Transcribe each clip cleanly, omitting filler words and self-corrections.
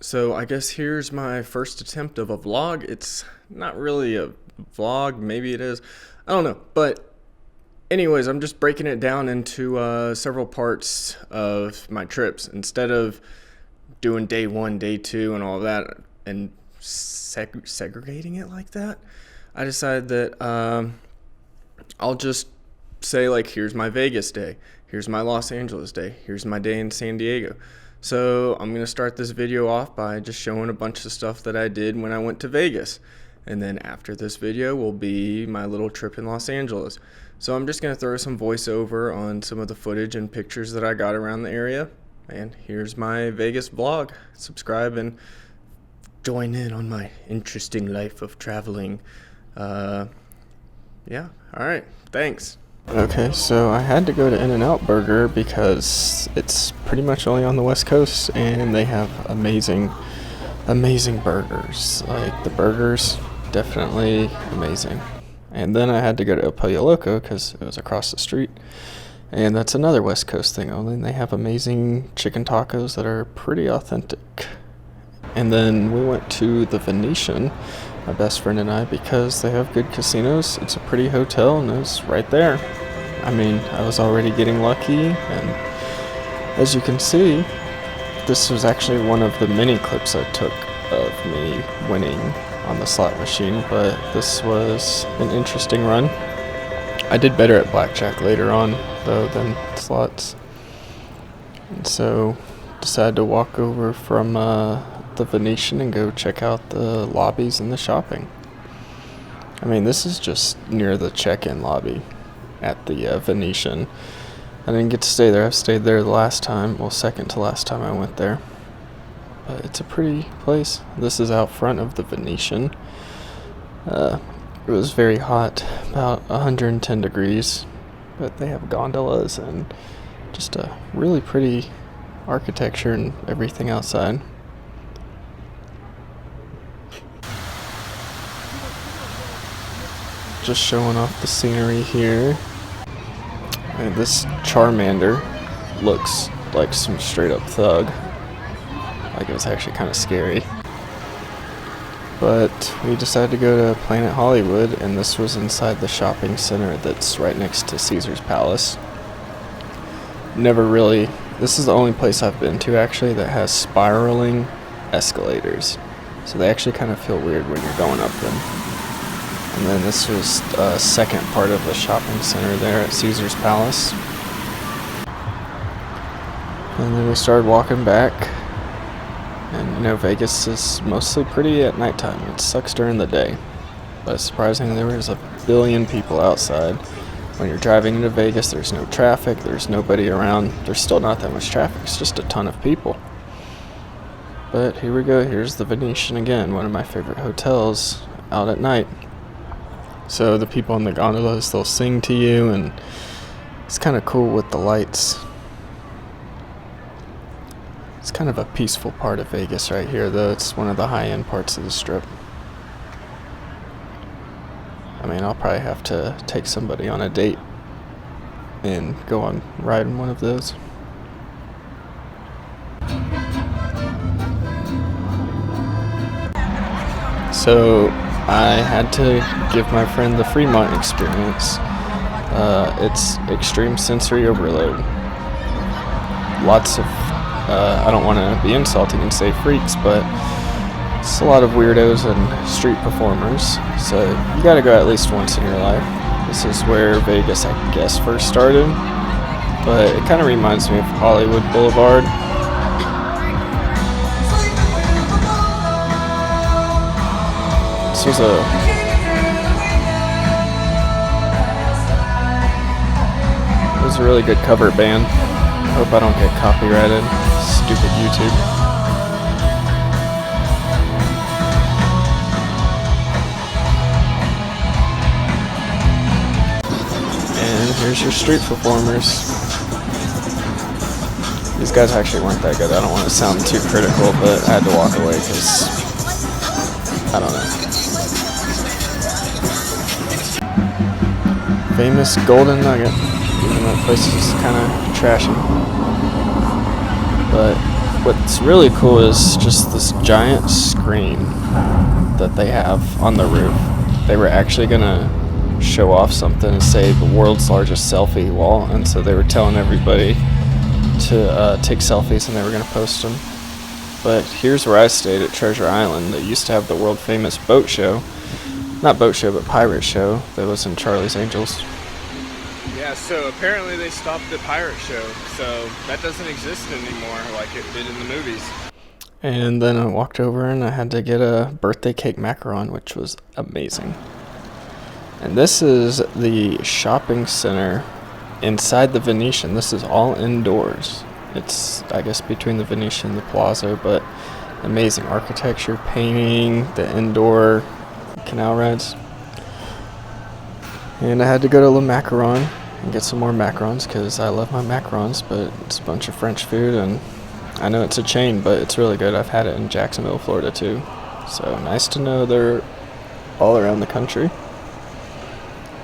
So I guess here's my first attempt of a vlog. It's not really a vlog, maybe it is. I don't know. But anyways, I'm just breaking it down into several parts of my trips. Instead of doing day one, day two, and all of that, and segregating it like that, I decided that I'll just say, like, here's my Vegas day, here's my Los Angeles day, here's my day in San Diego. So I'm going to start this video off by just showing a bunch of stuff that I did when I went to Vegas. And then after this video will be my little trip in Los Angeles. So I'm just going to throw some voiceover on some of the footage and pictures that I got around the area. And here's my Vegas vlog. Subscribe and join in on my interesting life of traveling. Yeah, alright, thanks. Okay, so I had to go to In-N-Out Burger because it's pretty much only on the West Coast and they have amazing burgers. Like, the burgers, definitely amazing. And then I had to go to El Pollo Loco because it was across the street. And that's another West Coast thing only. And they have amazing chicken tacos that are pretty authentic. And then we went to the Venetian, my best friend and I, because they have good casinos. It's a pretty hotel and it's right there. I mean, I was already getting lucky, and as you can see, this was actually one of the mini clips I took of me winning on the slot machine, but this was an interesting run. I did better at blackjack later on, though, than slots. And so, decided to walk over from the Venetian and go check out the lobbies and the shopping. I mean, this is just near the check-in lobby at the Venetian. I didn't get to stay there. I've stayed there the last time, well, second to last time I went there. But it's a pretty place. This is out front of the Venetian. It was very hot, about 110 degrees, but they have gondolas and just a really pretty architecture and everything outside. Just showing off the scenery here. And this Charmander looks like some straight up thug. Like, it was actually kind of scary. But we decided to go to Planet Hollywood, and this was inside the shopping center that's right next to Caesar's Palace. This is the only place I've been to actually that has spiraling escalators. So they actually kind of feel weird when you're going up them. And then this was a second part of the shopping center there at Caesar's Palace. And then we started walking back. And you know, Vegas is mostly pretty at nighttime. It sucks during the day. But surprisingly, there was a billion people outside. When you're driving into Vegas, there's no traffic, there's nobody around. There's still not that much traffic, it's just a ton of people. But here we go, here's the Venetian again, one of my favorite hotels out at night. So the people in the gondolas, they'll sing to you, and it's kind of cool with the lights. It's kind of a peaceful part of Vegas right here, though. It's one of the high-end parts of the Strip. I mean, I'll probably have to take somebody on a date and go on riding one of those. So I had to give my friend the Fremont experience. It's extreme sensory overload. Lots of, I don't want to be insulting and say freaks, but it's a lot of weirdos and street performers. So you gotta go at least once in your life. This is where Vegas, I guess, first started. But it kind of reminds me of Hollywood Boulevard. This was a really good cover band. I hope I don't get copyrighted. Stupid YouTube. And here's your street performers. These guys actually weren't that good. I don't want to sound too critical, but I had to walk away because I don't know. Famous Golden Nugget, even though that place is kind of trashy. But what's really cool is just this giant screen that they have on the roof. They were actually gonna show off something and say the world's largest selfie wall, and so they were telling everybody to take selfies and they were gonna post them. But here's where I stayed at Treasure Island. They used to have the world famous boat show, not boat show but pirate show that was in Charlie's Angels. Yeah, so apparently they stopped the pirate show, so that doesn't exist anymore like it did in the movies. And then I walked over and I had to get a birthday cake macaron, which was amazing. And this is the shopping center inside the Venetian. This is all indoors. It's, I guess, between the Venetian and the Plaza, but amazing architecture, painting, the indoor canal rides. And I had to go to Le Macaron and get some more macarons because I love my macarons, but it's a bunch of French food, and I know it's a chain, but it's really good. I've had it in Jacksonville, Florida too. So nice to know they're all around the country.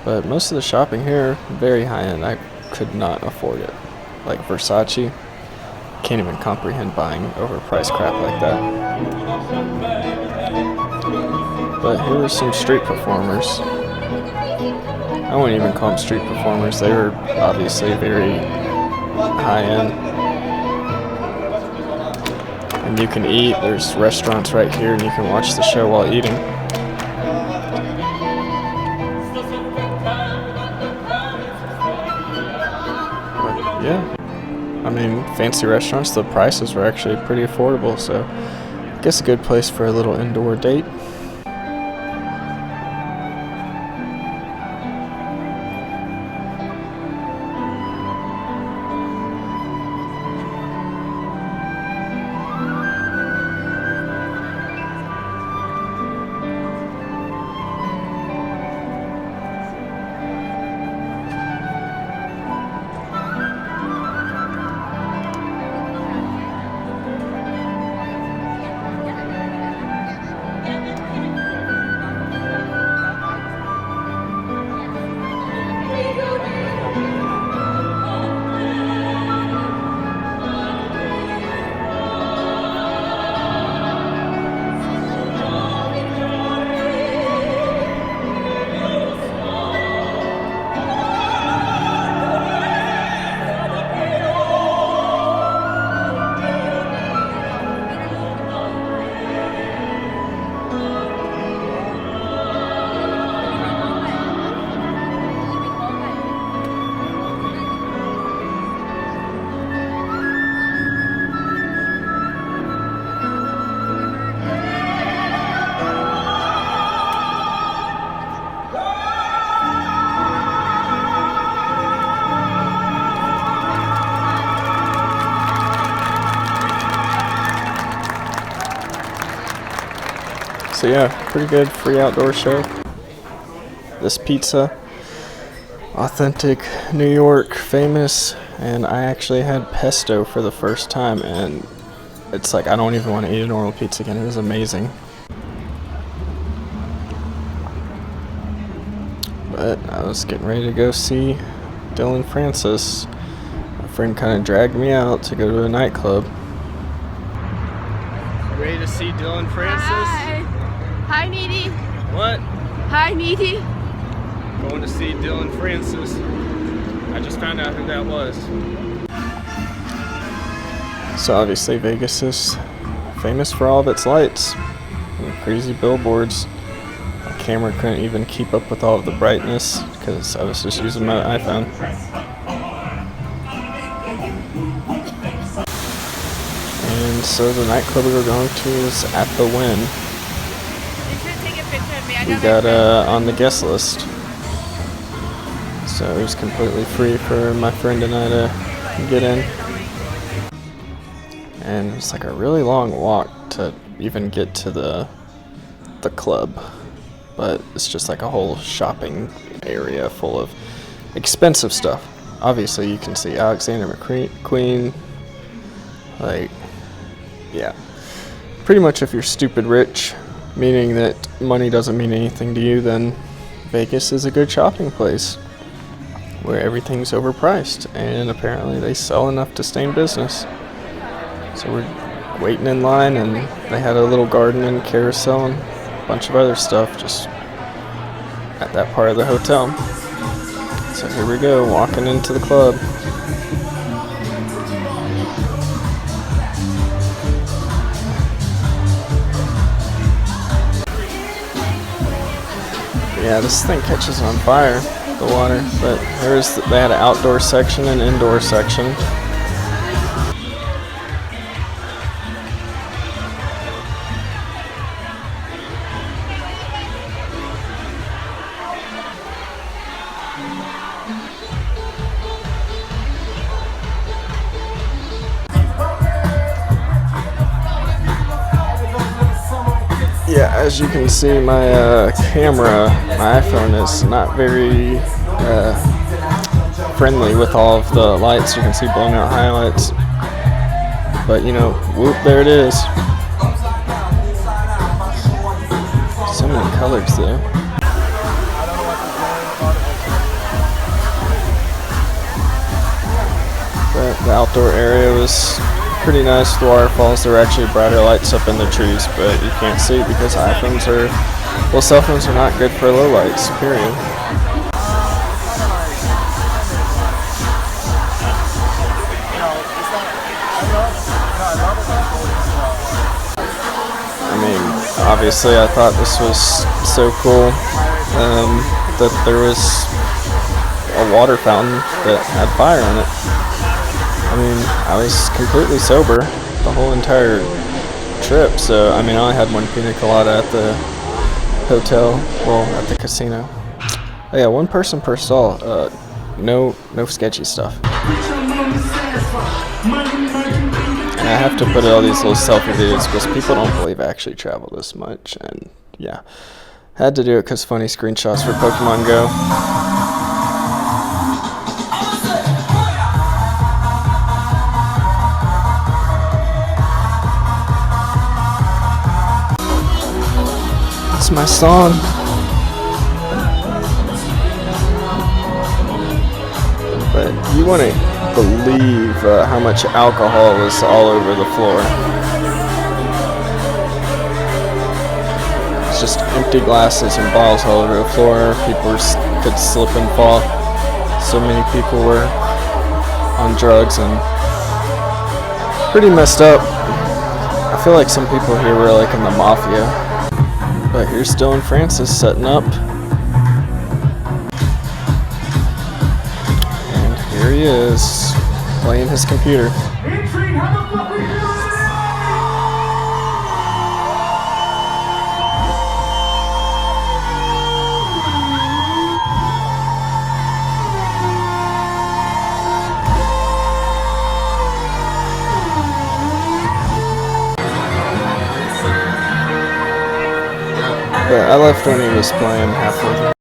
But most of the shopping here, very high-end. I could not afford it. Like Versace, can't even comprehend buying overpriced crap like that. But here were some street performers. I wouldn't even call them street performers. They were obviously very high-end. And you can eat. There's restaurants right here, and you can watch the show while eating. Yeah, I mean, fancy restaurants, the prices were actually pretty affordable, so I guess a good place for a little indoor date. So yeah, pretty good free outdoor show. This pizza, authentic New York, famous, and I actually had pesto for the first time, and it's like I don't even want to eat a normal pizza again. It was amazing. But I was getting ready to go see Dylan Francis. My friend kind of dragged me out to go to a nightclub. Ready to see Dylan Francis? Hi. Hi, Needy. What? Hi, Needy. Going to see Dylan Francis. I just found out who that was. So obviously Vegas is famous for all of its lights and crazy billboards. My camera couldn't even keep up with all of the brightness because I was just using my iPhone. And so the nightclub we were going to is At the Wynn. You should take a picture of me. We got on the guest list. So it was completely free for my friend and I to get in. And it's like a really long walk to even get to the club. But it's just like a whole shopping area full of expensive stuff. Obviously you can see Alexander McQueen. Like, yeah. Pretty much if you're stupid rich, meaning that money doesn't mean anything to you, then Vegas is a good shopping place where everything's overpriced, and apparently they sell enough to stay in business. So we're like waiting in line, and they had a little garden and carousel and a bunch of other stuff just at that part of the hotel. So here we go, walking into the club. Yeah, this thing catches on fire, the water, but they had an outdoor section and indoor section. Yeah, as you can see, my camera, my iPhone is not very friendly with all of the lights. You can see blown out highlights. But you know, whoop, there it is. So many colors though. But the outdoor area was pretty nice. The waterfalls, there were actually brighter lights up in the trees, but you can't see it because cell phones are not good for low lights, period. I mean, obviously I thought this was so cool that there was a water fountain that had fire in it. I mean, I was completely sober the whole entire trip, so I mean, I only had one pina colada at the hotel, well, at the casino. Oh yeah, one person per stall, no sketchy stuff. And I have to put all these little selfie videos because people don't believe I actually travel this much, and yeah, had to do it because funny screenshots for Pokemon Go. It's my song. But you wouldn't believe how much alcohol was all over the floor. It's just empty glasses and bottles all over the floor. People could slip and fall. So many people were on drugs and pretty messed up. I feel like some people here were like in the mafia. But here's Dylan Francis setting up. And here he is, playing his computer. But I left when he was playing halfway through.